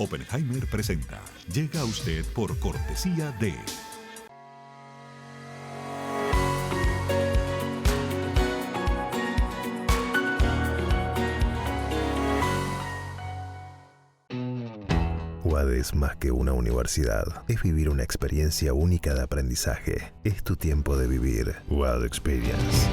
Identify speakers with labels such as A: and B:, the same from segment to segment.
A: Oppenheimer presenta. Llega a usted por cortesía de...
B: UAD es más que una universidad, es vivir una experiencia única de aprendizaje. Es tu tiempo de vivir. UAD Experience.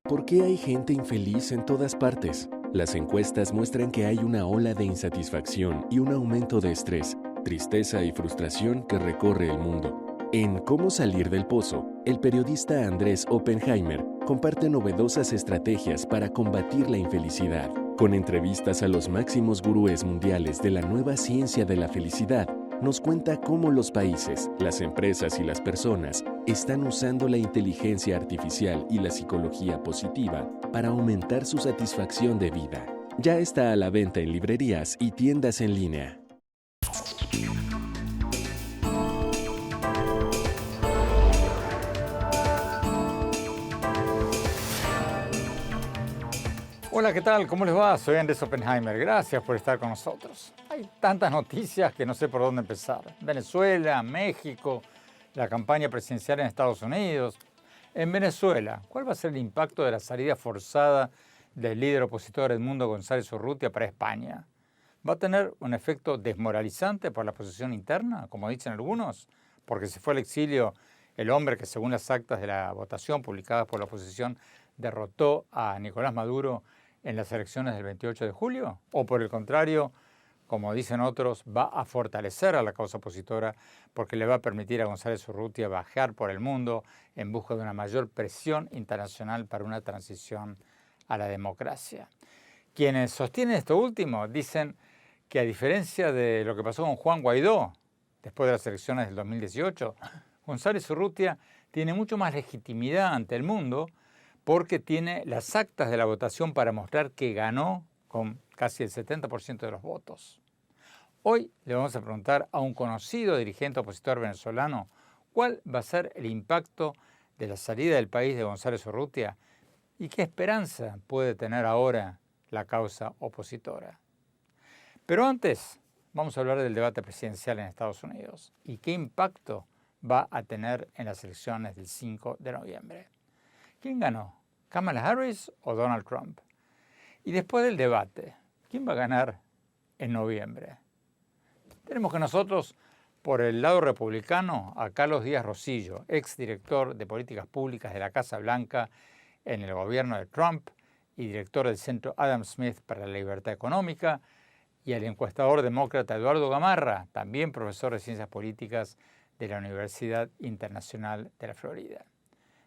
C: ¿Por qué hay gente infeliz en todas partes? Las encuestas muestran que hay una ola de insatisfacción y un aumento de estrés, tristeza y frustración que recorre el mundo. En Cómo salir del pozo, el periodista Andrés Oppenheimer comparte novedosas estrategias para combatir la infelicidad. Con entrevistas a los máximos gurúes mundiales de la nueva ciencia de la felicidad, nos cuenta cómo los países, las empresas y las personas están usando la inteligencia artificial y la psicología positiva para aumentar su satisfacción de vida. Ya está a la venta en librerías y tiendas en línea.
D: Hola, ¿qué tal? ¿Cómo les va? Soy Andrés Oppenheimer. Gracias por estar con nosotros. Hay tantas noticias que no sé por dónde empezar. Venezuela, México, la campaña presidencial en Estados Unidos. En Venezuela, ¿cuál va a ser el impacto de la salida forzada del líder opositor Edmundo González Urrutia para España? ¿Va a tener un efecto desmoralizante por la posición interna, como dicen algunos? Porque se fue al exilio el hombre que, según las actas de la votación publicadas por la oposición, derrotó a Nicolás Maduro en las elecciones del 28 de julio? ¿O por el contrario, como dicen otros, va a fortalecer a la causa opositora porque le va a permitir a González Urrutia viajar por el mundo en busca de una mayor presión internacional para una transición a la democracia? Quienes sostienen esto último dicen que, a diferencia de lo que pasó con Juan Guaidó después de las elecciones del 2018, González Urrutia tiene mucho más legitimidad ante el mundo porque tiene las actas de la votación para mostrar que ganó con casi el 70% de los votos. Hoy le vamos a preguntar a un conocido dirigente opositor venezolano cuál va a ser el impacto de la salida del país de González Urrutia y qué esperanza puede tener ahora la causa opositora. Pero antes, vamos a hablar del debate presidencial en Estados Unidos y qué impacto va a tener en las elecciones del 5 de noviembre. ¿Quién ganó? ¿Kamala Harris o Donald Trump? Y después del debate, ¿quién va a ganar en noviembre? Tenemos con nosotros, por el lado republicano, a Carlos Díaz Rosillo, exdirector de Políticas Públicas de la Casa Blanca en el gobierno de Trump y director del Centro Adam Smith para la Libertad Económica, y al encuestador demócrata Eduardo Gamarra, también profesor de Ciencias Políticas de la Universidad Internacional de la Florida.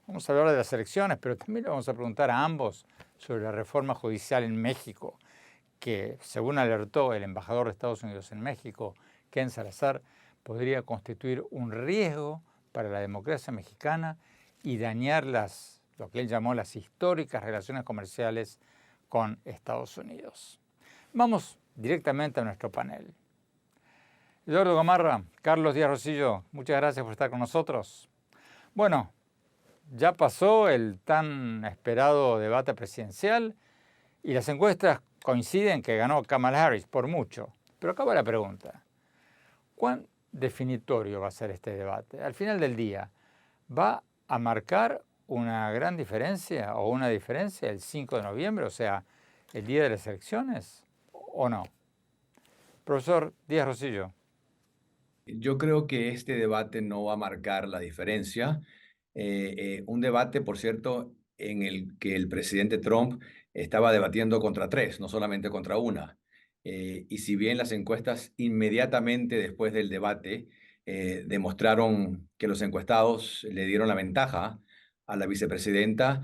D: Vamos a hablar de las elecciones, pero también le vamos a preguntar a ambos sobre la reforma judicial en México, que, según alertó el embajador de Estados Unidos en México, Ken Salazar, podría constituir un riesgo para la democracia mexicana y dañar lo que él llamó las históricas relaciones comerciales con Estados Unidos. Vamos directamente a nuestro panel. Eduardo Gamarra, Carlos Díaz Rosillo, muchas gracias por estar con nosotros. Bueno, ya pasó el tan esperado debate presidencial y las encuestas coinciden que ganó Kamala Harris por mucho. Pero acá va la pregunta. ¿Cuán definitorio va a ser este debate? Al final del día, ¿va a marcar una gran diferencia o una diferencia el 5 de noviembre, o sea, el día de las elecciones, o no? Profesor Díaz Rosillo.
E: Yo creo que este debate no va a marcar la diferencia. Un debate, por cierto, en el que el presidente Trump estaba debatiendo contra tres, no solamente contra una. Y si bien las encuestas inmediatamente después del debate demostraron que los encuestados le dieron la ventaja a la vicepresidenta,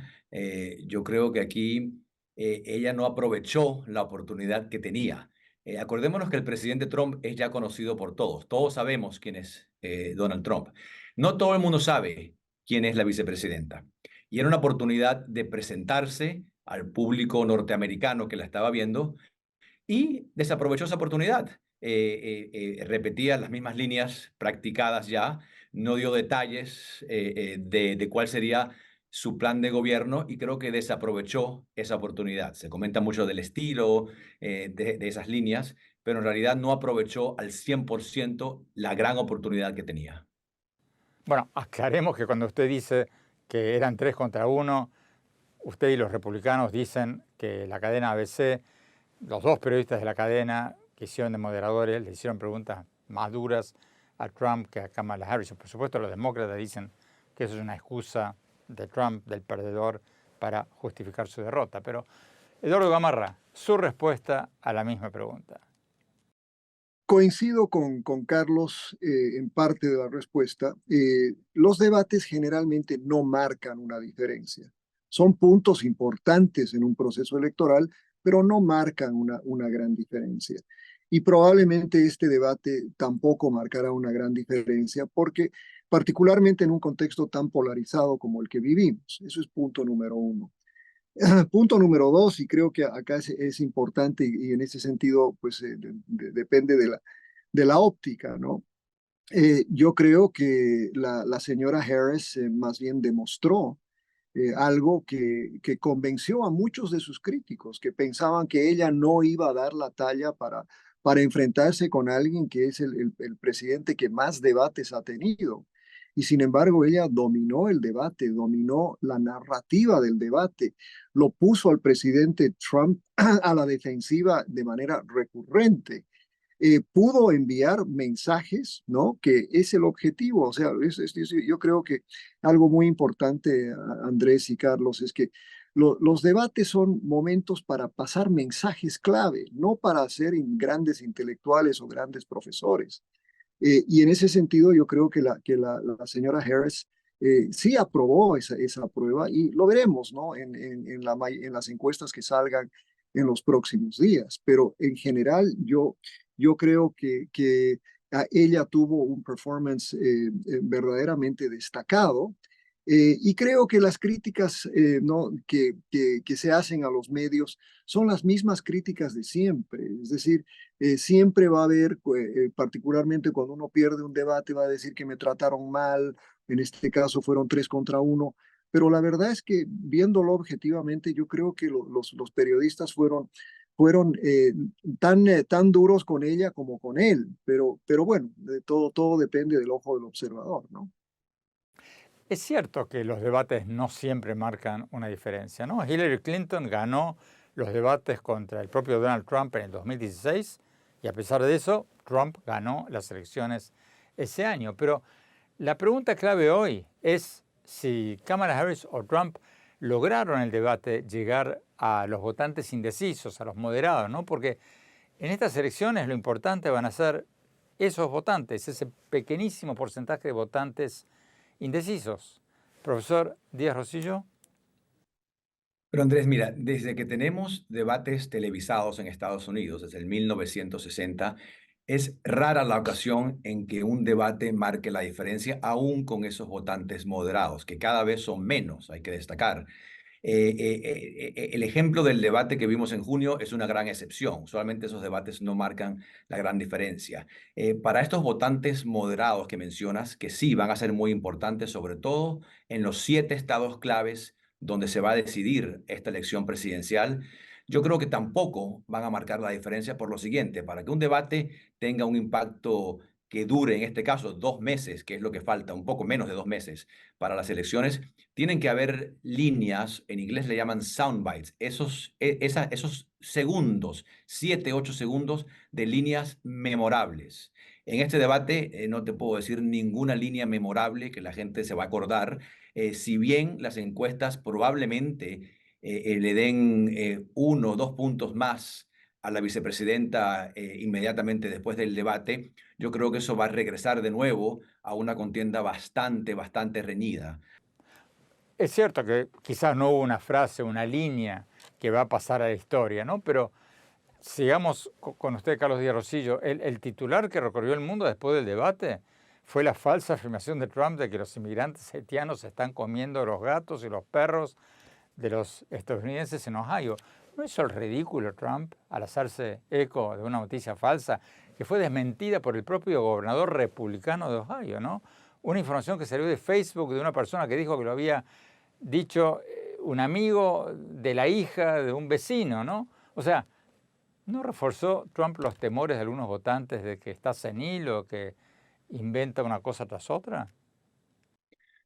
E: yo creo que aquí ella no aprovechó la oportunidad que tenía. Acordémonos que el presidente Trump es ya conocido por todos. Todos sabemos quién es Donald Trump. No todo el mundo sabe quién es la vicepresidenta. Y era una oportunidad de presentarse al público norteamericano que la estaba viendo y desaprovechó esa oportunidad. Repetía las mismas líneas practicadas ya, no dio detalles de cuál sería su plan de gobierno y creo que desaprovechó esa oportunidad. Se comenta mucho del estilo de esas líneas, pero en realidad no aprovechó al 100% la gran oportunidad que tenía.
D: Bueno, aclaremos que cuando usted dice que eran 3 contra 1, usted y los republicanos dicen que la cadena ABC, los 2 periodistas de la cadena que hicieron de moderadores, le hicieron preguntas más duras a Trump que a Kamala Harris. Por supuesto, los demócratas dicen que eso es una excusa de Trump, del perdedor, para justificar su derrota. Pero, Eduardo Gamarra, su respuesta a la misma pregunta.
F: Coincido con Carlos en parte de la respuesta. Los debates generalmente no marcan una diferencia. Son puntos importantes en un proceso electoral, pero no marcan una gran diferencia. Y probablemente este debate tampoco marcará una gran diferencia porque particularmente en un contexto tan polarizado como el que vivimos. Eso es punto número uno. Punto número dos, y creo que acá es importante y en ese sentido pues depende de la óptica, ¿no? Yo creo que la señora Harris más bien demostró algo que convenció a muchos de sus críticos que pensaban que ella no iba a dar la talla para enfrentarse con alguien que es el presidente que más debates ha tenido. Y sin embargo, ella dominó el debate, dominó la narrativa del debate, lo puso al presidente Trump a la defensiva de manera recurrente. Pudo enviar mensajes, ¿no? Que es el objetivo. O sea, yo creo que algo muy importante, Andrés y Carlos, es que los debates son momentos para pasar mensajes clave, no para ser grandes intelectuales o grandes profesores. Y en ese sentido, yo creo que la señora Harris sí aprobó esa prueba y lo veremos, ¿no? En las encuestas que salgan en los próximos días. Pero en general, yo creo que ella tuvo un performance verdaderamente destacado. Y creo que las críticas ¿no? que se hacen a los medios son las mismas críticas de siempre. Es decir, siempre va a haber, particularmente cuando uno pierde un debate, va a decir que me trataron mal, en este caso fueron 3 contra 1, pero la verdad es que viéndolo objetivamente, yo creo que los periodistas fueron tan duros con ella como con él, pero bueno, todo depende del ojo del observador, ¿no?
D: Es cierto que los debates no siempre marcan una diferencia, ¿no? Hillary Clinton ganó los debates contra el propio Donald Trump en el 2016 y a pesar de eso, Trump ganó las elecciones ese año. Pero la pregunta clave hoy es si Kamala Harris o Trump lograron en el debate llegar a los votantes indecisos, a los moderados, ¿no? Porque en estas elecciones lo importante van a ser esos votantes, ese pequeñísimo porcentaje de votantes indecisos. Profesor Díaz Rosillo.
E: Pero Andrés, mira, desde que tenemos debates televisados en Estados Unidos, desde el 1960, es rara la ocasión en que un debate marque la diferencia, aún con esos votantes moderados, que cada vez son menos, hay que destacar. El ejemplo del debate que vimos en junio es una gran excepción. Usualmente esos debates no marcan la gran diferencia. Para estos votantes moderados que mencionas, que sí van a ser muy importantes, sobre todo en los 7 estados claves donde se va a decidir esta elección presidencial, yo creo que tampoco van a marcar la diferencia por lo siguiente. Para que un debate tenga un impacto que dure, en este caso, 2 meses, que es lo que falta, un poco menos de 2 meses para las elecciones, tienen que haber líneas, en inglés le llaman soundbites, esos segundos, 7, 8 segundos de líneas memorables. En este debate no te puedo decir ninguna línea memorable que la gente se va a acordar, si bien las encuestas probablemente le den 1 o 2 puntos más a la vicepresidenta inmediatamente después del debate, yo creo que eso va a regresar de nuevo a una contienda bastante reñida.
D: Es cierto que quizás no hubo una frase, una línea que va a pasar a la historia, ¿no? Pero sigamos con usted, Carlos Díaz Rosillo. El titular que recorrió el mundo después del debate fue la falsa afirmación de Trump de que los inmigrantes haitianos están comiendo los gatos y los perros de los estadounidenses en Ohio. ¿No hizo el ridículo Trump al hacerse eco de una noticia falsa que fue desmentida por el propio gobernador republicano de Ohio, ¿no? Una información que salió de Facebook de una persona que dijo que lo había dicho un amigo de la hija de un vecino, ¿no? O sea, ¿No reforzó Trump los temores de algunos votantes de que está senil o que inventa una cosa tras otra?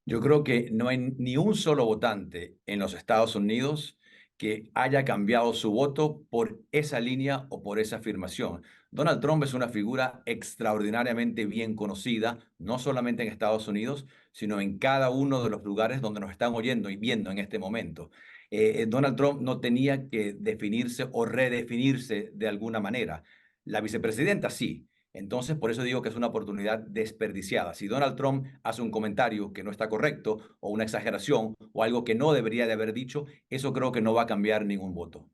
E: Yo creo que no hay ni un solo votante en los Estados Unidos que haya cambiado su voto por esa línea o por esa afirmación. Donald Trump es una figura extraordinariamente bien conocida, no solamente en Estados Unidos, sino en cada uno de los lugares donde nos están oyendo y viendo en este momento. Donald Trump no tenía que definirse o redefinirse de alguna manera. La vicepresidenta sí. Entonces, por eso digo que es una oportunidad desperdiciada. Si Donald Trump hace un comentario que no está correcto o una exageración o algo que no debería de haber dicho, eso creo que no va a cambiar ningún voto.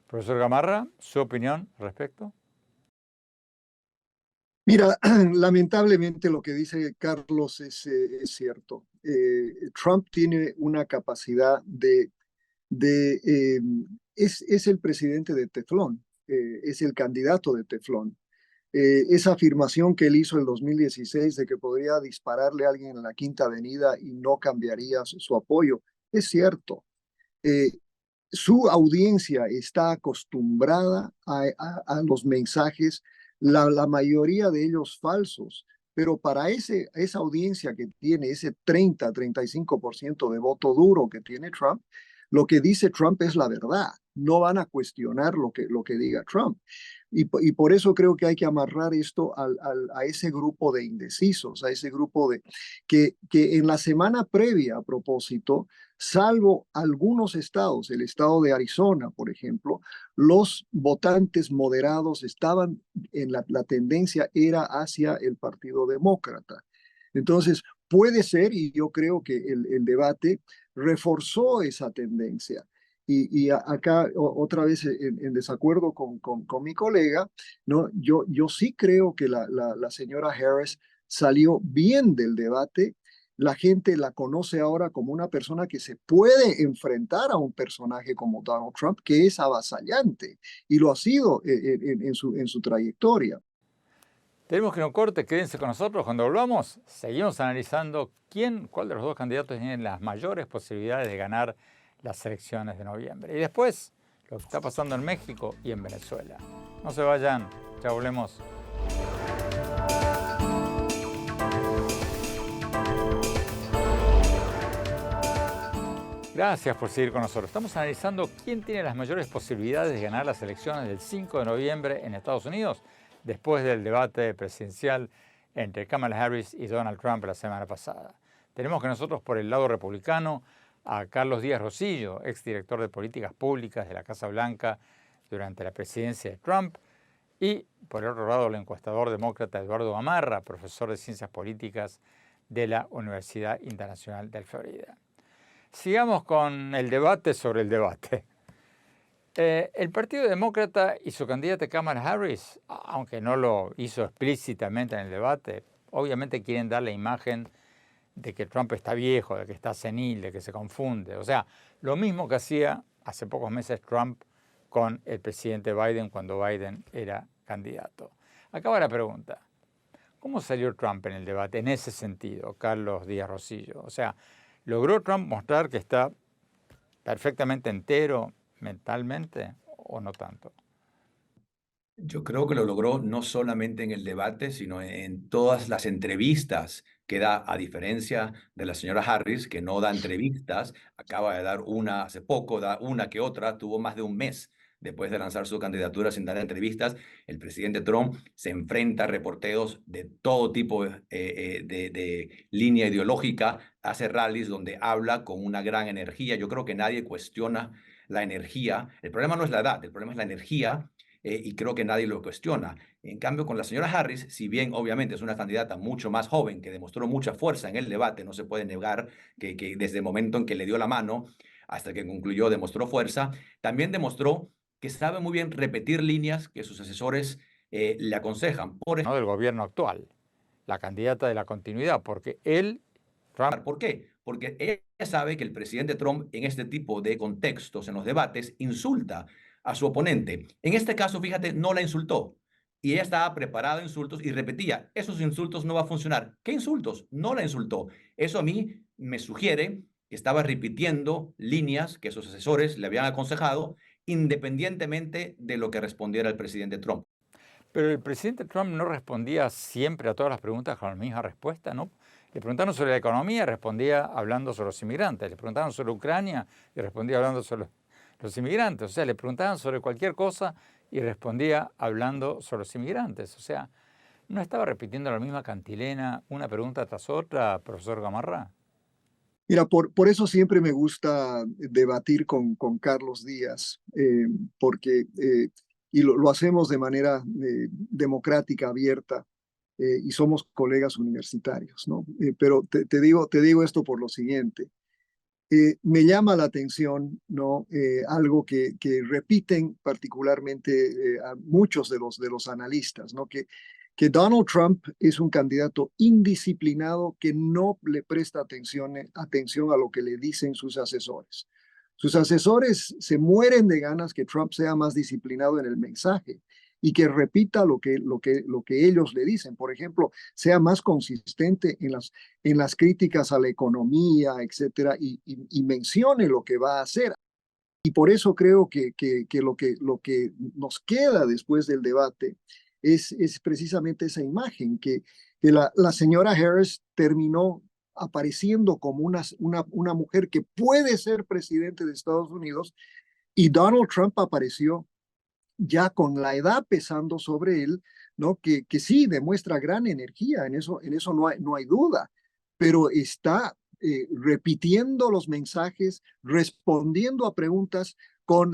D: Profesor Gamarra, ¿su opinión al respecto?
F: Mira, lamentablemente lo que dice Carlos es cierto. Trump tiene una capacidad de es el presidente de Teflón, es el candidato de Teflón. Esa afirmación que él hizo en 2016 de que podría dispararle a alguien en la Quinta Avenida y no cambiaría su apoyo, es cierto. Eh, Su audiencia está acostumbrada a los mensajes, la mayoría de ellos falsos, pero para esa audiencia que tiene ese 30-35% de voto duro que tiene Trump, lo que dice Trump es la verdad. No van a cuestionar lo que diga Trump. Y por eso creo que hay que amarrar esto a ese grupo de indecisos, a ese grupo que en la semana previa, a propósito, salvo algunos estados, el estado de Arizona, por ejemplo, los votantes moderados estaban la tendencia era hacia el Partido Demócrata. Entonces, puede ser, y yo creo que el debate reforzó esa tendencia. Y acá otra vez en desacuerdo con mi colega, ¿no? Yo sí creo que la señora Harris salió bien del debate. La gente la conoce ahora como una persona que se puede enfrentar a un personaje como Donald Trump, que es avasallante, y lo ha sido en su trayectoria.
D: Tenemos que no corte, quédense con nosotros. Cuando volvamos, seguimos analizando cuál de los dos candidatos tiene las mayores posibilidades de ganar las elecciones de noviembre. Y después, lo que está pasando en México y en Venezuela. No se vayan, ya volvemos. Gracias por seguir con nosotros. Estamos analizando quién tiene las mayores posibilidades de ganar las elecciones del 5 de noviembre en Estados Unidos, después del debate presidencial entre Kamala Harris y Donald Trump la semana pasada. Tenemos que nosotros por el lado republicano a Carlos Díaz Rosillo, exdirector de Políticas Públicas de la Casa Blanca durante la presidencia de Trump, y por el otro lado el encuestador demócrata Eduardo Gamarra, profesor de Ciencias Políticas de la Universidad Internacional de Florida. Sigamos con el debate sobre el debate. El Partido Demócrata y su candidata Kamala Harris, aunque no lo hizo explícitamente en el debate, obviamente quieren dar la imagen de que Trump está viejo, de que está senil, de que se confunde. O sea, lo mismo que hacía hace pocos meses Trump con el presidente Biden cuando Biden era candidato. Acá va la pregunta. ¿Cómo salió Trump en el debate en ese sentido, Carlos Díaz Rosillo? O sea, ¿logró Trump mostrar que está perfectamente entero mentalmente o no tanto?
E: Yo creo que lo logró no solamente en el debate, sino en todas las entrevistas que da, a diferencia de la señora Harris, que no da entrevistas, acaba de dar una hace poco, da una que otra, tuvo más de un mes después de lanzar su candidatura sin dar entrevistas. El presidente Trump se enfrenta a reporteros de todo tipo de línea ideológica, hace rallies donde habla con una gran energía. Yo creo que nadie cuestiona la energía. El problema no es la edad, el problema es la energía y creo que nadie lo cuestiona. En cambio, con la señora Harris, si bien obviamente es una candidata mucho más joven, que demostró mucha fuerza en el debate, no se puede negar que desde el momento en que le dio la mano hasta que concluyó demostró fuerza, también demostró que sabe muy bien repetir líneas que sus asesores le aconsejan.
D: No del gobierno actual, la candidata de la continuidad, porque Trump...
E: ¿Por qué? Porque ella sabe que el presidente Trump en este tipo de contextos, en los debates, insulta a su oponente. En este caso, fíjate, no la insultó. Y ella estaba preparada a insultos y repetía, esos insultos no va a funcionar. ¿Qué insultos? No la insultó. Eso a mí me sugiere que estaba repitiendo líneas que sus asesores le habían aconsejado independientemente de lo que respondiera el presidente Trump.
D: Pero el presidente Trump no respondía siempre a todas las preguntas con la misma respuesta, ¿no? Le preguntaron sobre la economía y respondía hablando sobre los inmigrantes. Le preguntaron sobre Ucrania y respondía hablando sobre los inmigrantes. O sea, le preguntaban sobre cualquier cosa y respondía hablando sobre los inmigrantes. O sea, ¿no estaba repitiendo la misma cantilena una pregunta tras otra, profesor Gamarra?
F: Mira, por eso siempre me gusta debatir con Carlos Díaz, porque y lo hacemos de manera democrática, abierta, y somos colegas universitarios, ¿no? Pero te digo esto por lo siguiente. Me llama la atención, ¿no? Algo que repiten particularmente a muchos de los analistas, ¿no? Que Donald Trump es un candidato indisciplinado que no le presta atención a lo que le dicen sus asesores. Sus asesores se mueren de ganas que Trump sea más disciplinado en el mensaje y que repita lo que ellos le dicen. Por ejemplo, sea más consistente en las críticas a la economía, etcétera, y mencione lo que va a hacer. Y por eso creo que lo que nos queda después del debate es precisamente esa imagen, que la señora Harris terminó apareciendo como una mujer que puede ser presidente de Estados Unidos, y Donald Trump apareció ya con la edad pesando sobre él, ¿no? Que sí demuestra gran energía, en eso no hay duda, pero está repitiendo los mensajes, respondiendo a preguntas con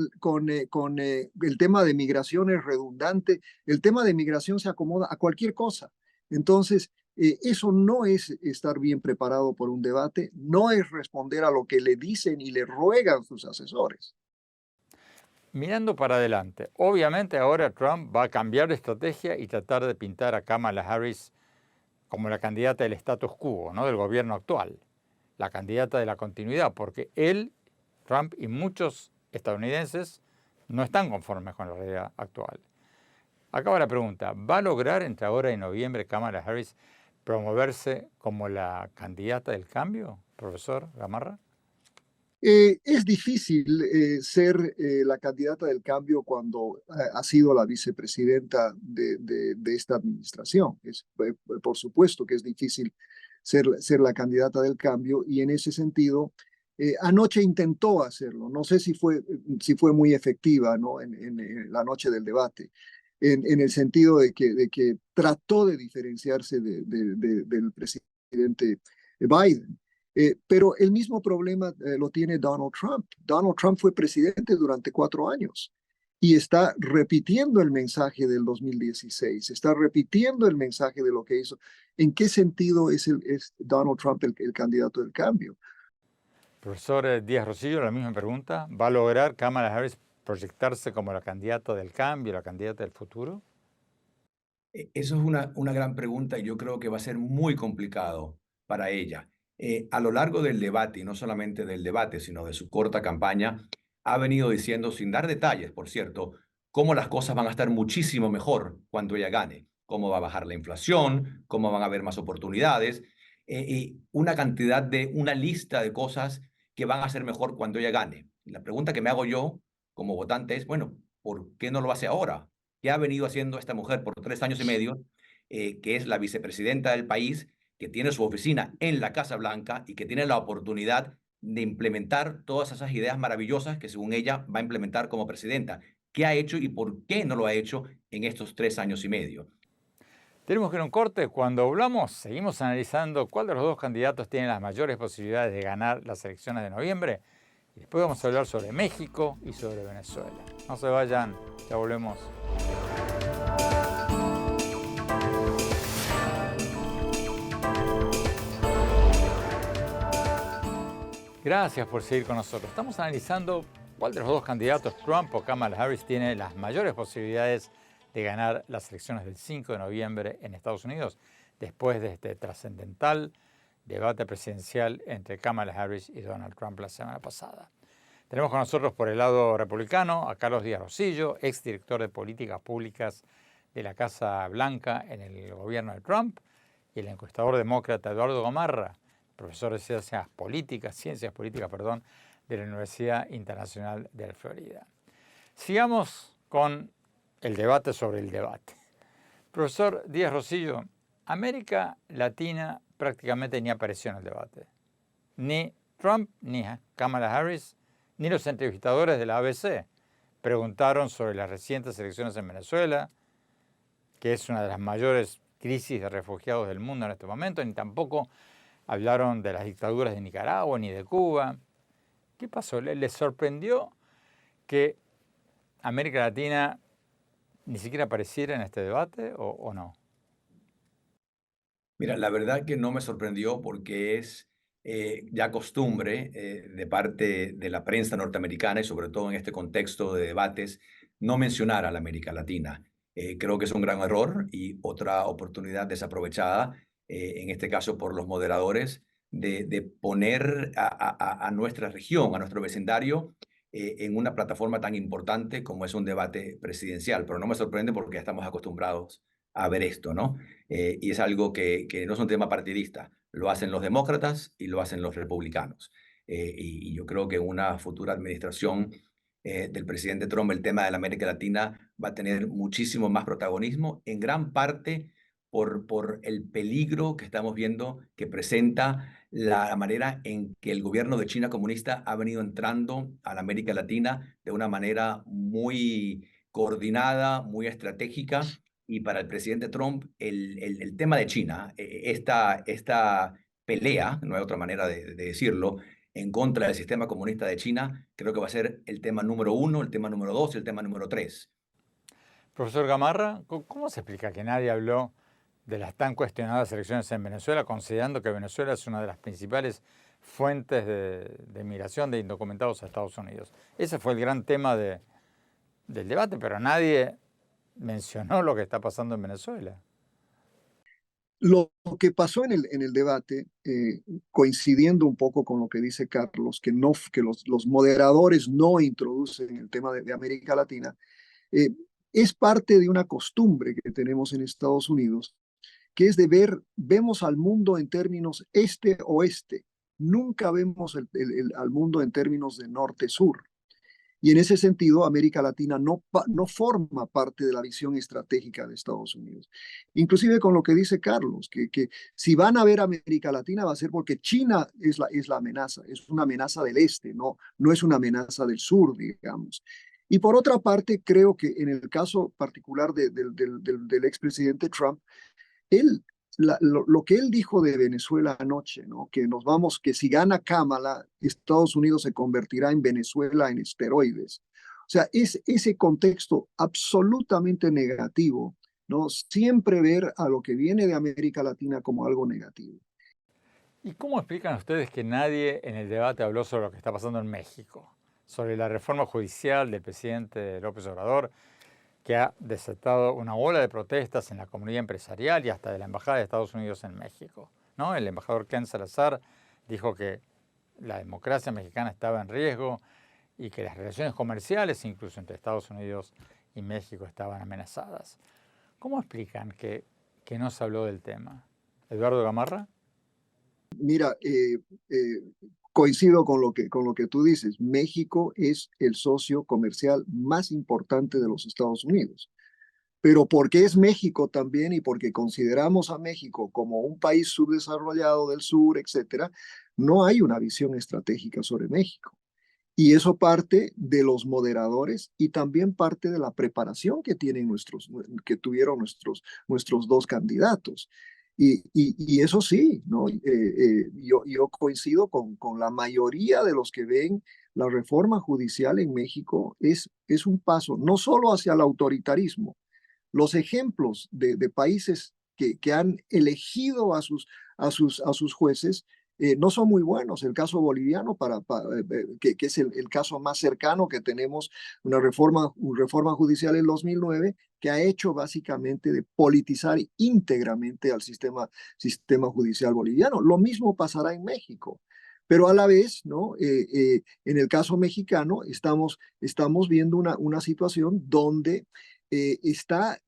F: el tema de migración es redundante, el tema de migración se acomoda a cualquier cosa. Entonces, eso no es estar bien preparado por un debate, no es responder a lo que le dicen y le ruegan sus asesores.
D: Mirando para adelante, obviamente ahora Trump va a cambiar de estrategia y tratar de pintar a Kamala Harris como la candidata del status quo, ¿no? Del gobierno actual, la candidata de la continuidad, porque él, Trump y muchos estadounidenses no están conformes con la realidad actual. Acaba la pregunta, ¿va a lograr entre ahora y noviembre Kamala Harris promoverse como la candidata del cambio, profesor Gamarra?
F: Es difícil ser la candidata del cambio cuando ha sido la vicepresidenta de esta administración. Por supuesto que es difícil ser la candidata del cambio, y en ese sentido, anoche intentó hacerlo. No sé si fue muy efectiva, ¿no? En la noche del debate, en el sentido de que trató de diferenciarse del presidente Biden. Pero el mismo problema lo tiene Donald Trump. Donald Trump fue presidente durante 4 años y está repitiendo el mensaje del 2016, está repitiendo el mensaje de lo que hizo. ¿En qué sentido es Donald Trump el candidato del cambio?
D: Profesor Díaz Rosillo, la misma pregunta. ¿Va a lograr Kamala Harris proyectarse como la candidata del cambio, la candidata del futuro?
E: Eso es una gran pregunta y yo creo que va a ser muy complicado para ella. A lo largo del debate, y no solamente del debate, sino de su corta campaña, ha venido diciendo, sin dar detalles, por cierto, cómo las cosas van a estar muchísimo mejor cuando ella gane, cómo va a bajar la inflación, cómo van a haber más oportunidades, y una lista de cosas que van a ser mejor cuando ella gane. Y la pregunta que me hago yo como votante es, bueno, ¿por qué no lo hace ahora? ¿Qué ha venido haciendo esta mujer por 3 años y medio, que es la vicepresidenta del país, que tiene su oficina en la Casa Blanca y que tiene la oportunidad de implementar todas esas ideas maravillosas que según ella va a implementar como presidenta? ¿Qué ha hecho y por qué no lo ha hecho en estos 3 años y medio?
D: Tenemos que ir a un corte. Cuando hablamos, seguimos analizando cuál de los dos candidatos tiene las mayores posibilidades de ganar las elecciones de noviembre. Y después vamos a hablar sobre México y sobre Venezuela. No se vayan, ya volvemos. Gracias por seguir con nosotros. Estamos analizando cuál de los dos candidatos, Trump o Kamala Harris, tiene las mayores posibilidades de ganar las elecciones del 5 de noviembre en Estados Unidos, después de este trascendental debate presidencial entre Kamala Harris y Donald Trump la semana pasada. Tenemos con nosotros por el lado republicano a Carlos Díaz Rosillo, exdirector de políticas públicas de la Casa Blanca en el gobierno de Trump, y el encuestador demócrata Eduardo Gamarra, profesor de ciencias políticas, de la Universidad Internacional de la Florida. Sigamos con el debate sobre el debate. Profesor Díaz Rosillo, América Latina prácticamente ni apareció en el debate. Ni Trump, ni Kamala Harris, ni los entrevistadores de la ABC preguntaron sobre las recientes elecciones en Venezuela, que es una de las mayores crisis de refugiados del mundo en este momento, ni tampoco hablaron de las dictaduras de Nicaragua ni de Cuba. ¿Qué pasó? ¿Les sorprendió que América Latina ni siquiera apareciera en este debate o no?
E: Mira, la verdad que no me sorprendió porque es ya costumbre de parte de la prensa norteamericana y sobre todo en este contexto de debates no mencionar a la América Latina. Creo que es un gran error y otra oportunidad desaprovechada, en este caso por los moderadores, de poner a nuestra región, a nuestro vecindario, en una plataforma tan importante como es un debate presidencial. Pero no me sorprende porque ya estamos acostumbrados a ver esto, ¿no? Y es algo que no es un tema partidista. Lo hacen los demócratas y lo hacen los republicanos. Y yo creo que en una futura administración del presidente Trump, el tema de la América Latina va a tener muchísimo más protagonismo, en gran parte por el peligro que estamos viendo que presenta la manera en que el gobierno de China comunista ha venido entrando a la América Latina de una manera muy coordinada, muy estratégica. Y para el presidente Trump, el tema de China, esta pelea, no hay otra manera de decirlo, en contra del sistema comunista de China, creo que va a ser el tema número uno, el tema número dos y el tema número tres.
D: Profesor Gamarra, ¿cómo se explica que nadie habló de las tan cuestionadas elecciones en Venezuela, considerando que Venezuela es una de las principales fuentes de migración de indocumentados a Estados Unidos? Ese fue el gran tema del debate, pero nadie mencionó lo que está pasando en Venezuela.
F: Lo que pasó en el debate, coincidiendo un poco con lo que dice Carlos, que los moderadores no introducen el tema de América Latina, es parte de una costumbre que tenemos en Estados Unidos, que es vemos al mundo en términos este-oeste, nunca vemos al mundo en términos de norte-sur. Y en ese sentido, América Latina no forma parte de la visión estratégica de Estados Unidos. Inclusive con lo que dice Carlos, que si van a ver América Latina va a ser porque China es la amenaza, es una amenaza del este, no es una amenaza del sur, digamos. Y por otra parte, creo que en el caso particular del expresidente Trump, lo que él dijo de Venezuela anoche, ¿no? Que si gana Kamala, Estados Unidos se convertirá en Venezuela en esteroides. O sea, es ese contexto absolutamente negativo, ¿no? Siempre ver a lo que viene de América Latina como algo negativo.
D: ¿Y cómo explican ustedes que nadie en el debate habló sobre lo que está pasando en México? Sobre la reforma judicial del presidente López Obrador, que ha desatado una ola de protestas en la comunidad empresarial y hasta de la Embajada de Estados Unidos en México, ¿no? El embajador Ken Salazar dijo que la democracia mexicana estaba en riesgo y que las relaciones comerciales, incluso entre Estados Unidos y México, estaban amenazadas. ¿Cómo explican que no se habló del tema? ¿Eduardo Gamarra?
F: Mira, coincido con lo que tú dices. México es el socio comercial más importante de los Estados Unidos. Pero porque es México también y porque consideramos a México como un país subdesarrollado del sur, etcétera, no hay una visión estratégica sobre México. Y eso parte de los moderadores y también parte de la preparación que tuvieron nuestros dos candidatos. Y eso sí, ¿no? Yo coincido con la mayoría de los que ven la reforma judicial en México es un paso no solo hacia el autoritarismo. Los ejemplos de países que han elegido a sus jueces no son muy buenos. El caso boliviano, que es el caso más cercano que tenemos, una reforma judicial en 2009 que ha hecho básicamente de politizar íntegramente al sistema judicial boliviano. Lo mismo pasará en México. Pero a la vez, ¿no? En el caso mexicano, estamos viendo una situación donde está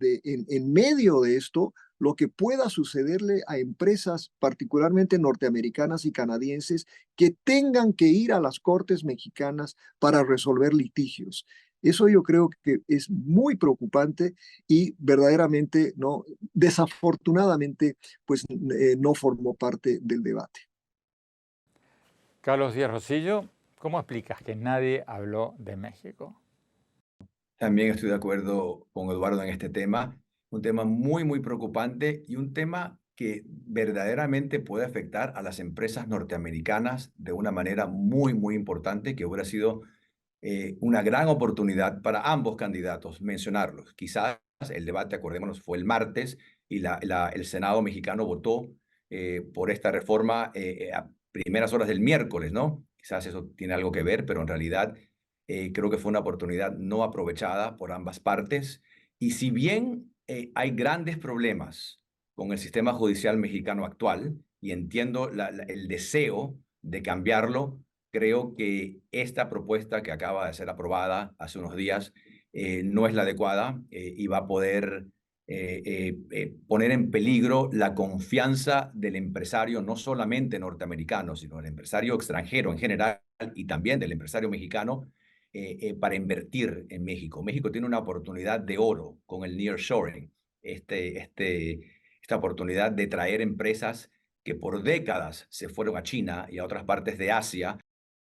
F: en medio de esto lo que pueda sucederle a empresas particularmente norteamericanas y canadienses que tengan que ir a las cortes mexicanas para resolver litigios. Eso yo creo que es muy preocupante y verdaderamente, ¿no? Desafortunadamente, pues no formó parte del debate.
D: Carlos Díaz Rosillo, ¿cómo explicas que nadie habló de México?
E: También estoy de acuerdo con Eduardo en este tema, un tema muy, muy preocupante y un tema que verdaderamente puede afectar a las empresas norteamericanas de una manera muy, muy importante, que hubiera sido una gran oportunidad para ambos candidatos mencionarlos. Quizás el debate, acordémonos, fue el martes y el Senado mexicano votó por esta reforma a primeras horas del miércoles, ¿no? Quizás eso tiene algo que ver, pero en realidad creo que fue una oportunidad no aprovechada por ambas partes. Y si bien hay grandes problemas con el sistema judicial mexicano actual, y entiendo el deseo de cambiarlo, creo que esta propuesta que acaba de ser aprobada hace unos días no es la adecuada y va a poder poner en peligro la confianza del empresario, no solamente norteamericano, sino del empresario extranjero en general y también del empresario mexicano para invertir en México. México tiene una oportunidad de oro con el nearshoring, esta oportunidad de traer empresas que por décadas se fueron a China y a otras partes de Asia,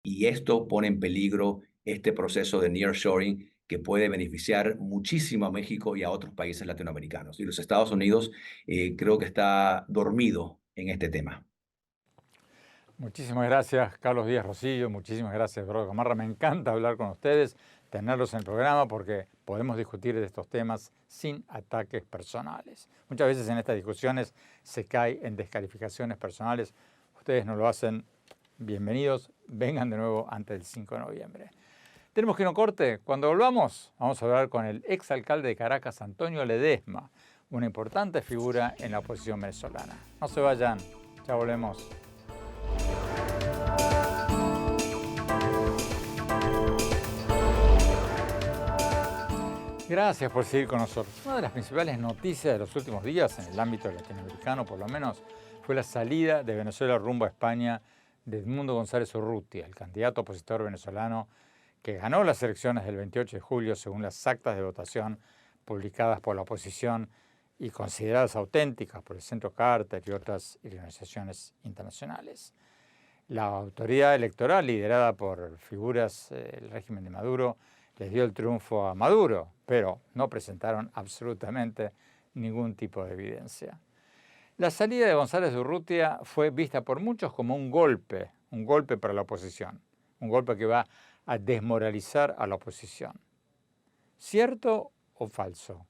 E: y esto pone en peligro este proceso de nearshoring que puede beneficiar muchísimo a México y a otros países latinoamericanos. Y los Estados Unidos creo que está dormido en este tema.
D: Muchísimas gracias, Carlos Díaz Rosillo. Muchísimas gracias, Eduardo Gamarra. Me encanta hablar con ustedes, tenerlos en el programa porque podemos discutir de estos temas sin ataques personales. Muchas veces en estas discusiones se cae en descalificaciones personales. Ustedes no lo hacen. Bienvenidos. Vengan de nuevo antes del 5 de noviembre. Tenemos que ir a un corte. Cuando volvamos, vamos a hablar con el exalcalde de Caracas, Antonio Ledesma, una importante figura en la oposición venezolana. No se vayan. Ya volvemos. Gracias por seguir con nosotros. Una de las principales noticias de los últimos días, en el ámbito latinoamericano por lo menos, fue la salida de Venezuela rumbo a España de Edmundo González Urrutia, el candidato opositor venezolano que ganó las elecciones del 28 de julio según las actas de votación publicadas por la oposición y consideradas auténticas por el Centro Carter y otras organizaciones internacionales. La autoridad electoral, liderada por figuras del régimen de Maduro, les dio el triunfo a Maduro, pero no presentaron absolutamente ningún tipo de evidencia. La salida de González de Urrutia fue vista por muchos como un golpe para la oposición, un golpe que va a desmoralizar a la oposición. ¿Cierto o falso?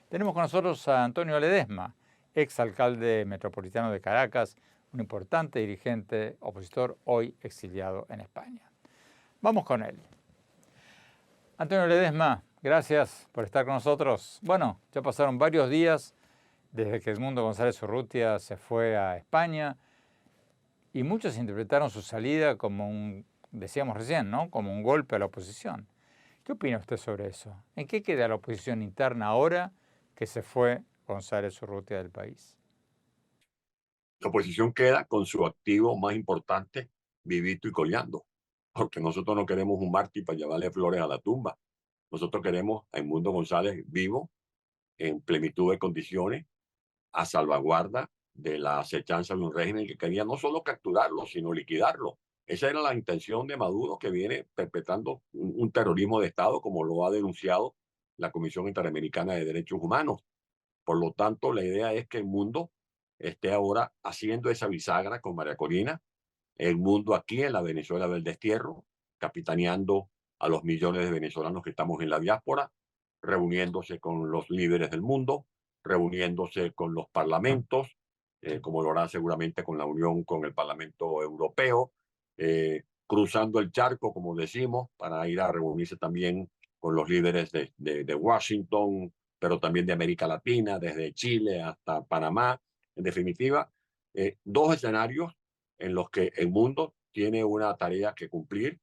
D: Tenemos con nosotros a Antonio Ledesma, exalcalde metropolitano de Caracas, un importante dirigente opositor hoy exiliado en España. Vamos con él. Antonio Ledesma, gracias por estar con nosotros. Bueno, ya pasaron varios días desde que Edmundo González Urrutia se fue a España y muchos interpretaron su salida como decíamos recién, ¿no? Como un golpe a la oposición. ¿Qué opina usted sobre eso? ¿En qué queda la oposición interna ahora que se fue González Urrutia del país?
G: La oposición queda con su activo más importante, vivito y coleando, porque nosotros no queremos un mártir para llevarle flores a la tumba. Nosotros queremos a Edmundo González vivo, en plenitud de condiciones, a salvaguarda de la acechanza de un régimen que quería no solo capturarlo, sino liquidarlo. Esa era la intención de Maduro, que viene perpetrando un terrorismo de Estado, como lo ha denunciado la Comisión Interamericana de Derechos Humanos. Por lo tanto, la idea es que el mundo esté ahora haciendo esa bisagra con María Corina, el mundo aquí en la Venezuela del destierro, capitaneando a los millones de venezolanos que estamos en la diáspora, reuniéndose con los líderes del mundo, reuniéndose con los parlamentos, como lo hará seguramente con la Unión, con el Parlamento Europeo, cruzando el charco, como decimos, para ir a reunirse también con los líderes de Washington, pero también de América Latina, desde Chile hasta Panamá. En definitiva, dos escenarios en los que el mundo tiene una tarea que cumplir,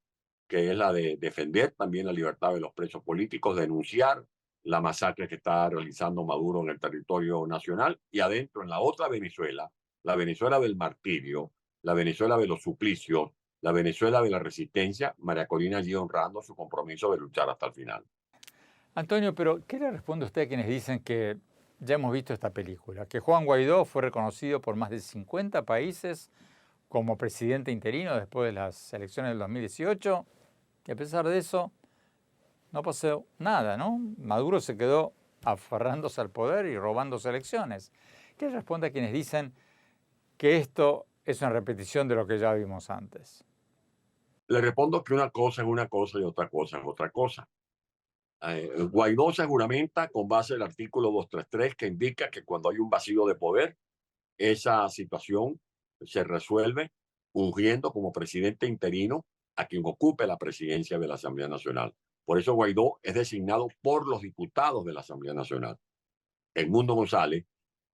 G: que es la de defender también la libertad de los presos políticos, denunciar la masacre que está realizando Maduro en el territorio nacional, y adentro, en la otra Venezuela, la Venezuela del martirio, la Venezuela de los suplicios, la Venezuela de la resistencia, María Corina allí honrando su compromiso de luchar hasta el final.
D: Antonio, pero ¿qué le responde usted a quienes dicen que ya hemos visto esta película? Que Juan Guaidó fue reconocido por más de 50 países como presidente interino después de las elecciones del 2018 y a pesar de eso no pasó nada, ¿no? Maduro se quedó aferrándose al poder y robándose elecciones. ¿Qué le responde a quienes dicen que esto es una repetición de lo que ya vimos antes?
G: Le respondo que una cosa es una cosa y otra cosa es otra cosa. Guaidó se juramenta con base en el artículo 233 que indica que cuando hay un vacío de poder, esa situación se resuelve ungiendo como presidente interino a quien ocupe la presidencia de la Asamblea Nacional. Por eso Guaidó es designado por los diputados de la Asamblea Nacional. Edmundo González,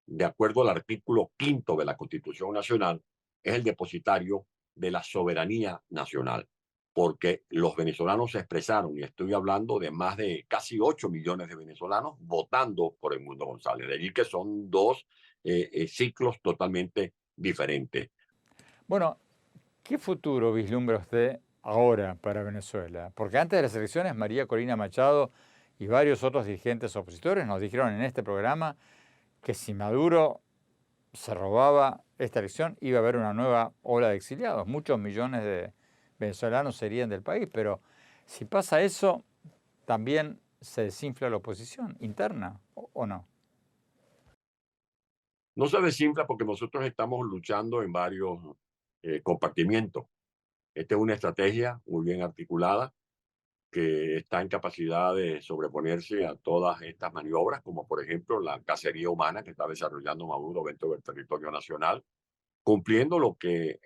G: de acuerdo al artículo 5 de la Constitución Nacional, es el depositario de la soberanía nacional, porque los venezolanos se expresaron, y estoy hablando de más de casi 8 millones de venezolanos votando por Edmundo González. De allí que son dos ciclos totalmente diferentes.
D: Bueno, ¿qué futuro vislumbra usted ahora para Venezuela? Porque antes de las elecciones, María Corina Machado y varios otros dirigentes opositores nos dijeron en este programa que si Maduro se robaba esta elección iba a haber una nueva ola de exiliados. Muchos millones de venezolanos se irían del país, pero si pasa eso, también se desinfla la oposición interna, ¿o no?
G: No se desinfla porque nosotros estamos luchando en varios compartimientos. Esta es una estrategia muy bien articulada que está en capacidad de sobreponerse a todas estas maniobras, como por ejemplo la cacería humana que está desarrollando Maduro dentro del territorio nacional, cumpliendo lo que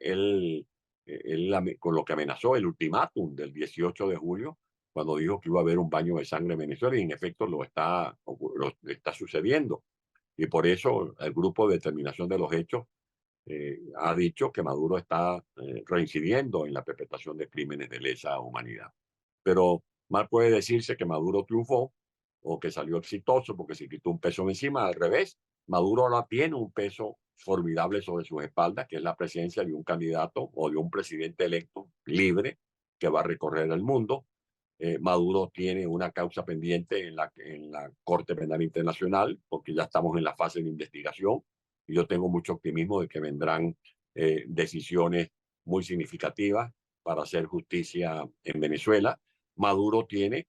G: con lo que amenazó el ultimátum del 18 de julio, cuando dijo que iba a haber un baño de sangre en Venezuela, y en efecto lo está sucediendo. Y por eso el Grupo de Determinación de los Hechos ha dicho que Maduro está reincidiendo en la perpetración de crímenes de lesa humanidad. Pero mal puede decirse que Maduro triunfó o que salió exitoso porque se quitó un peso encima. Al revés, Maduro ahora tiene un peso formidable sobre sus espaldas, que es la presencia de un candidato o de un presidente electo libre que va a recorrer el mundo. Maduro tiene una causa pendiente en la Corte Penal Internacional porque ya estamos en la fase de investigación y yo tengo mucho optimismo de que vendrán decisiones muy significativas para hacer justicia en Venezuela. Maduro tiene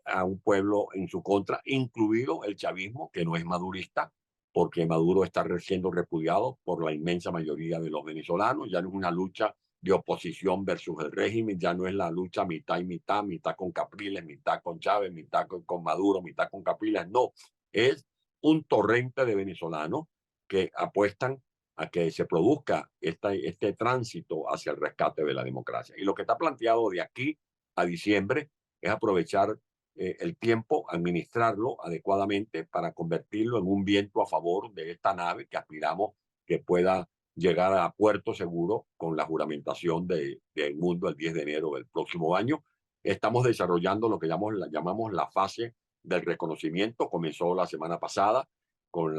G: a un pueblo en su contra, incluido el chavismo, que no es madurista, porque Maduro está siendo repudiado por la inmensa mayoría de los venezolanos. Ya no es una lucha de oposición versus el régimen, ya no es la lucha mitad y mitad, mitad con Capriles, mitad con Chávez, mitad con Maduro, mitad con Capriles. No, es un torrente de venezolanos que apuestan a que se produzca este tránsito hacia el rescate de la democracia. Y lo que está planteado de aquí a diciembre es aprovechar el tiempo, administrarlo adecuadamente para convertirlo en un viento a favor de esta nave que aspiramos que pueda llegar a puerto seguro con la juramentación del mundo el 10 de enero del próximo año. Estamos desarrollando lo que llamamos la fase del reconocimiento. Comenzó la semana pasada con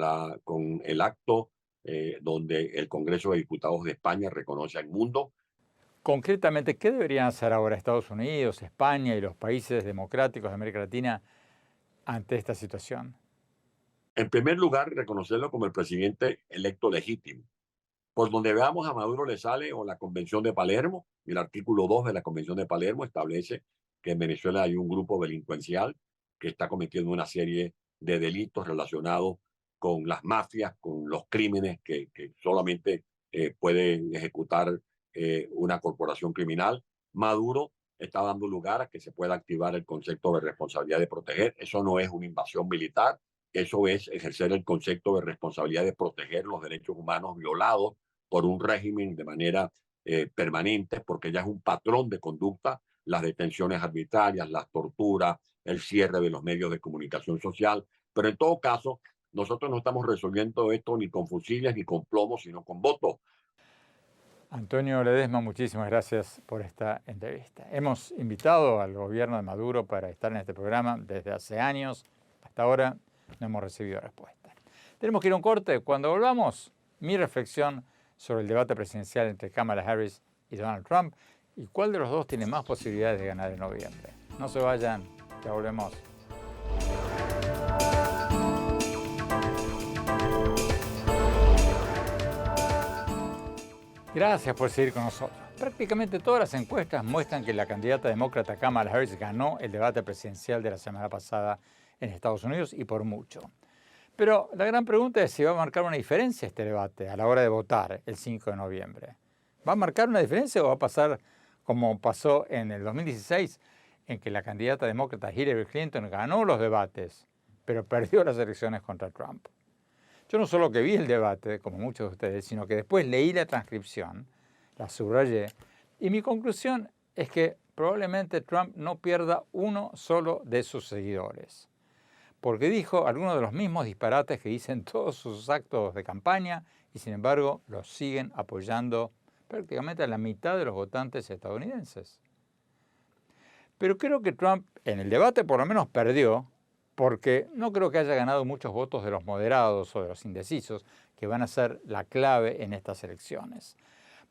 G: el acto donde el Congreso de Diputados de España reconoce al mundo.
D: Concretamente, ¿qué deberían hacer ahora Estados Unidos, España y los países democráticos de América Latina ante esta situación?
G: En primer lugar, reconocerlo como el presidente electo legítimo. Por donde veamos a Maduro le sale o la Convención de Palermo, y el artículo 2 de la Convención de Palermo establece que en Venezuela hay un grupo delincuencial que está cometiendo una serie de delitos relacionados con las mafias, con los crímenes que solamente pueden ejecutar una corporación criminal. Maduro está dando lugar a que se pueda activar el concepto de responsabilidad de proteger. Eso no es una invasión militar, eso es ejercer el concepto de responsabilidad de proteger los derechos humanos violados por un régimen de manera permanente, porque ya es un patrón de conducta, las detenciones arbitrarias, las torturas, el cierre de los medios de comunicación social. Pero en todo caso, nosotros no estamos resolviendo esto ni con fusiles ni con plomo, sino con votos.
D: Antonio Ledesma, muchísimas gracias por esta entrevista. Hemos invitado al gobierno de Maduro para estar en este programa desde hace años. Hasta ahora no hemos recibido respuesta. Tenemos que ir a un corte. Cuando volvamos, mi reflexión sobre el debate presidencial entre Kamala Harris y Donald Trump y cuál de los dos tiene más posibilidades de ganar en noviembre. No se vayan, ya volvemos. Gracias por seguir con nosotros. Prácticamente todas las encuestas muestran que la candidata demócrata Kamala Harris ganó el debate presidencial de la semana pasada en Estados Unidos y por mucho. Pero la gran pregunta es si va a marcar una diferencia este debate a la hora de votar el 5 de noviembre. ¿Va a marcar una diferencia o va a pasar como pasó en el 2016, en que la candidata demócrata Hillary Clinton ganó los debates, pero perdió las elecciones contra Trump? Yo no solo que vi el debate, como muchos de ustedes, sino que después leí la transcripción, la subrayé, y mi conclusión es que probablemente Trump no pierda uno solo de sus seguidores, porque dijo algunos de los mismos disparates que dicen todos sus actos de campaña y sin embargo los siguen apoyando prácticamente a la mitad de los votantes estadounidenses. Pero creo que Trump en el debate por lo menos perdió, porque no creo que haya ganado muchos votos de los moderados o de los indecisos, que van a ser la clave en estas elecciones.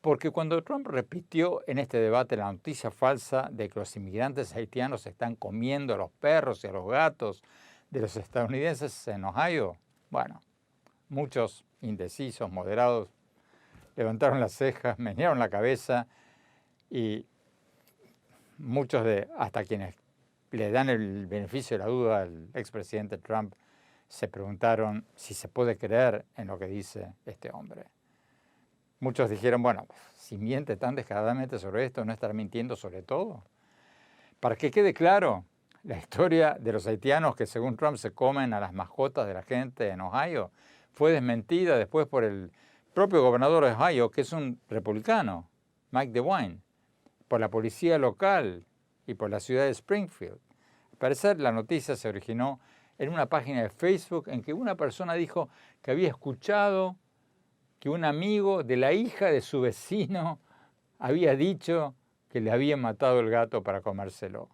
D: Porque cuando Trump repitió en este debate la noticia falsa de que los inmigrantes haitianos están comiendo a los perros y a los gatos de los estadounidenses en Ohio, bueno, muchos indecisos, moderados, levantaron las cejas, menearon la cabeza y muchos hasta quienes le dan el beneficio de la duda al expresidente Trump se preguntaron si se puede creer en lo que dice este hombre. Muchos dijeron, bueno, si miente tan descaradamente sobre esto, ¿no estará mintiendo sobre todo? Para que quede claro, la historia de los haitianos que según Trump se comen a las mascotas de la gente en Ohio fue desmentida después por el propio gobernador de Ohio, que es un republicano, Mike DeWine, por la policía local y por la ciudad de Springfield. Al parecer, la noticia se originó en una página de Facebook en que una persona dijo que había escuchado que un amigo de la hija de su vecino había dicho que le habían matado el gato para comérselo.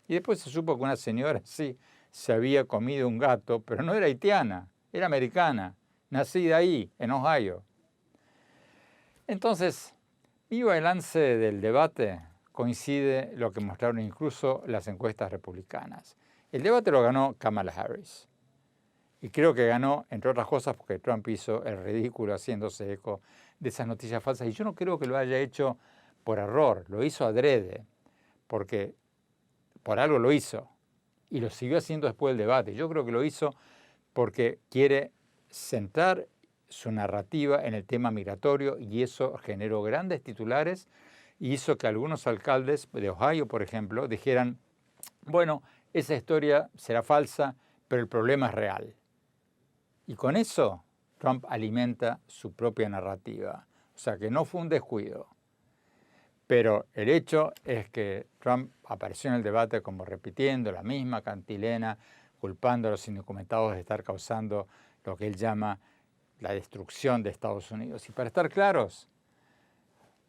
D: Y después se supo que una señora sí se había comido un gato, pero no era haitiana, era americana, nacida ahí, en Ohio. Entonces, mi balance del debate coincide lo que mostraron incluso las encuestas republicanas. El debate lo ganó Kamala Harris. Y creo que ganó, entre otras cosas, porque Trump hizo el ridículo haciéndose eco de esas noticias falsas. Y yo no creo que lo haya hecho por error, lo hizo adrede, porque por algo lo hizo. Y lo siguió haciendo después del debate. Yo creo que lo hizo porque quiere centrar su narrativa en el tema migratorio y eso generó grandes titulares y hizo que algunos alcaldes de Ohio, por ejemplo, dijeran, bueno, esa historia será falsa, pero el problema es real. Y con eso Trump alimenta su propia narrativa. O sea que no fue un descuido. Pero el hecho es que Trump apareció en el debate como repitiendo la misma cantilena, culpando a los indocumentados de estar causando lo que él llama la destrucción de Estados Unidos. Y para estar claros,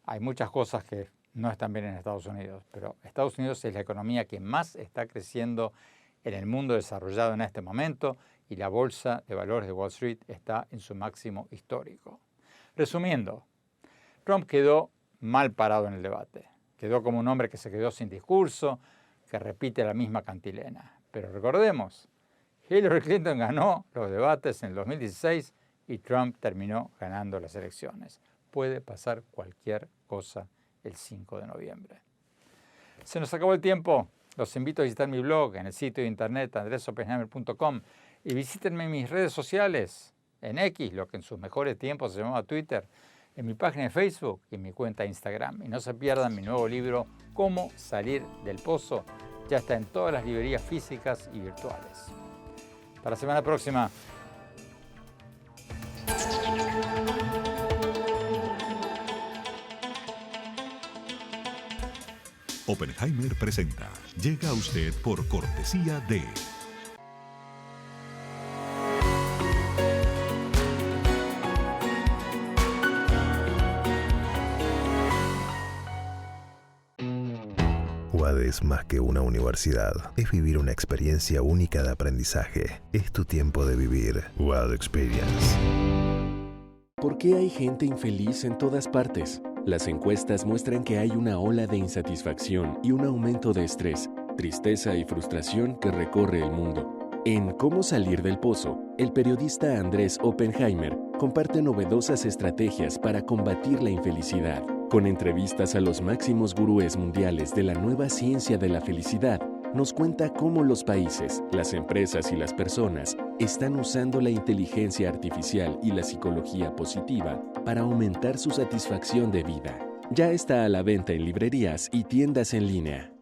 D: hay muchas cosas que no están bien en Estados Unidos, pero Estados Unidos es la economía que más está creciendo en el mundo desarrollado en este momento y la bolsa de valores de Wall Street está en su máximo histórico. Resumiendo, Trump quedó mal parado en el debate. Quedó como un hombre que se quedó sin discurso, que repite la misma cantilena. Pero recordemos, Hillary Clinton ganó los debates en el 2016 y Trump terminó ganando las elecciones. Puede pasar cualquier cosa el 5 de noviembre. Se nos acabó el tiempo. Los invito a visitar mi blog en el sitio de internet andresopenheimer.com y visítenme en mis redes sociales, en X, lo que en sus mejores tiempos se llamaba Twitter, en mi página de Facebook y en mi cuenta de Instagram. Y no se pierdan mi nuevo libro, Cómo salir del pozo. Ya está en todas las librerías físicas y virtuales. Hasta la semana próxima.
A: Oppenheimer presenta. Llega a usted por cortesía de...
B: UAD es más que una universidad. Es vivir una experiencia única de aprendizaje. Es tu tiempo de vivir. UAD Experience.
C: ¿Por qué hay gente infeliz en todas partes? Las encuestas muestran que hay una ola de insatisfacción y un aumento de estrés, tristeza y frustración que recorre el mundo. En Cómo salir del pozo, el periodista Andrés Oppenheimer comparte novedosas estrategias para combatir la infelicidad. Con entrevistas a los máximos gurúes mundiales de la nueva ciencia de la felicidad, nos cuenta cómo los países, las empresas y las personas están usando la inteligencia artificial y la psicología positiva para aumentar su satisfacción de vida. Ya está a la venta en librerías y tiendas en línea.